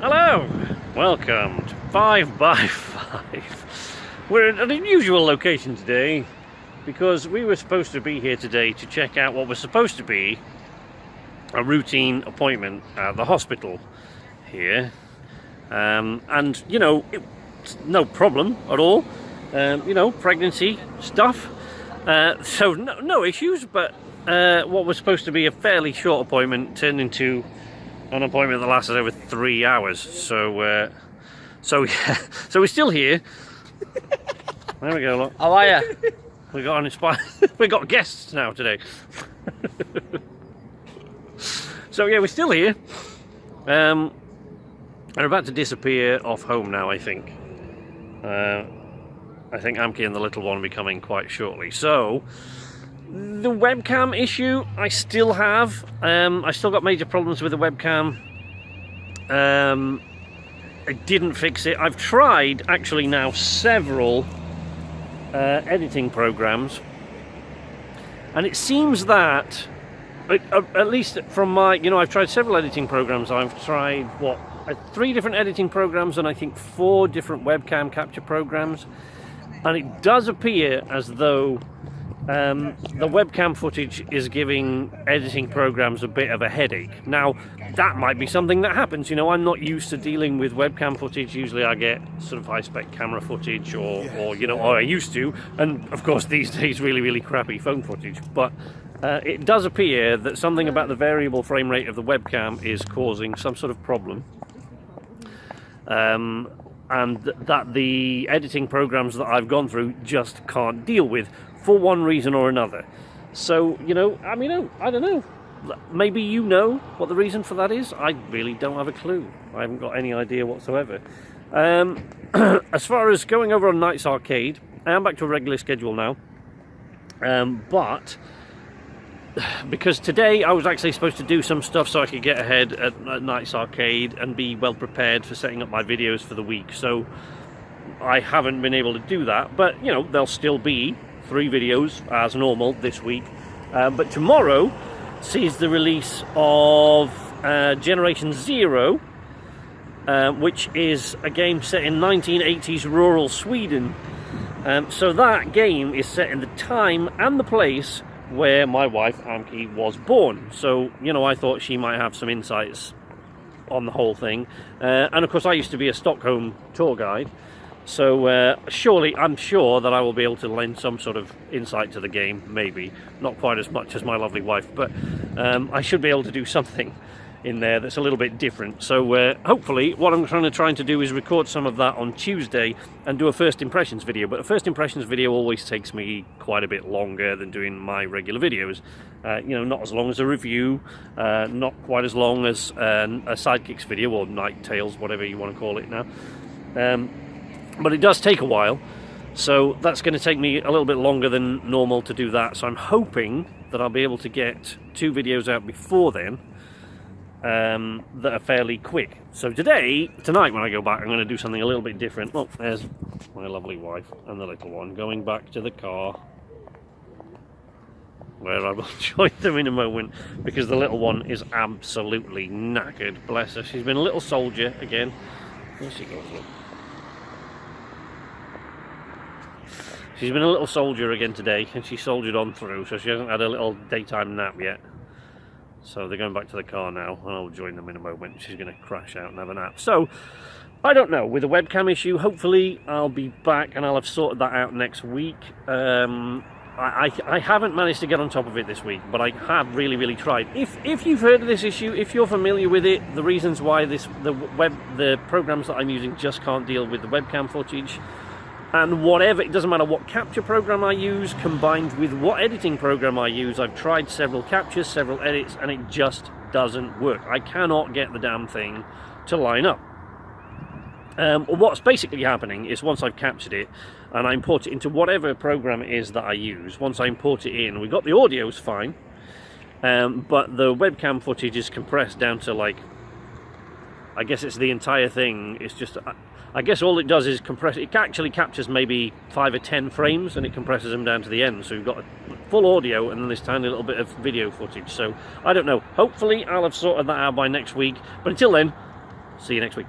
Hello! Welcome to 5 by 5. We're at an unusual location today because we were supposed to be here today to check out what was supposed to be a routine appointment at the hospital here. And, you know, it's no problem at all. You know, pregnancy stuff. So no issues, but what was supposed to be a fairly short appointment turned into an appointment that lasted over 3 hours. So yeah, so we're still here. There we go. Look. How are you? We got we got guests now today. So yeah, we're still here. I'm about to disappear off home now. I think Amki and the little one will be coming quite shortly. So the webcam issue I still have. I still got major problems with the webcam. I didn't fix it. I've tried actually now several editing programs, and it seems that at least from my, you know, I've tried several editing programs. I've tried 3 different editing programs and I think 4 different webcam capture programs, and it does appear as though the webcam footage is giving editing programs a bit of a headache. Now, that might be something that happens. You know, I'm not used to dealing with webcam footage. Usually I get sort of high-spec camera footage or you know, or I used to. And, of course, these days, really, really crappy phone footage. But it does appear that something about the variable frame rate of the webcam is causing some sort of problem. And that the editing programs that I've gone through just can't deal with for one reason or another. So, you know, I mean, I don't know. Maybe you know what the reason for that is. I really don't have a clue. I haven't got any idea whatsoever. As far as going over on Night's Arcade, I am back to a regular schedule now. But because today I was actually supposed to do some stuff so I could get ahead at Night's Arcade and be well prepared for setting up my videos for the week. So I haven't been able to do that. But, you know, there'll still be 3 videos as normal this week. But tomorrow sees the release of Generation Zero, which is a game set in 1980s rural Sweden. So that game is set in the time and the place where my wife Amki was born. So, you know, I thought she might have some insights on the whole thing. And of course I used to be a Stockholm tour guide. So surely, I'm sure that I will be able to lend some sort of insight to the game, maybe. Not quite as much as my lovely wife, but I should be able to do something in there that's a little bit different. So hopefully, what I'm trying to do is record some of that on Tuesday and do a first impressions video. But a first impressions video always takes me quite a bit longer than doing my regular videos. You know, not as long as a review, not quite as long as a Sidekicks video or Night Tales, whatever you want to call it now. But it does take a while, so that's going to take me a little bit longer than normal to do that. So I'm hoping that I'll be able to get 2 videos out before then that are fairly quick. So tonight when I go back, I'm going to do something a little bit different. Oh, there's my lovely wife and the little one going back to the car, where I will join them in a moment, because the little one is absolutely knackered, bless her. She's been a little soldier again. There she goes, look. She's been a little soldier again today, and she soldiered on through, so she hasn't had a little daytime nap yet. So they're going back to the car now, and I'll join them in a moment. She's going to crash out and have a nap. So, I don't know, with the webcam issue, hopefully I'll be back and I'll have sorted that out next week. I haven't managed to get on top of it this week, but I have really, really tried. If you've heard of this issue, if you're familiar with it, the reasons why the programs that I'm using just can't deal with the webcam footage, and whatever, it doesn't matter what capture program I use combined with what editing program I use. I've tried several captures, several edits, and it just doesn't work. I cannot get the damn thing to line up. What's basically happening is once I've captured it and I import it into whatever program it is that I use, once I import it in, we've got the audio's fine, but the webcam footage is compressed down to, like, I guess it's the entire thing. It's just, I guess all it does is compress. It actually captures maybe 5 or 10 frames and it compresses them down to the end. So we've got a full audio and then this tiny little bit of video footage. So I don't know. Hopefully I'll have sorted that out by next week. But until then, See you next week.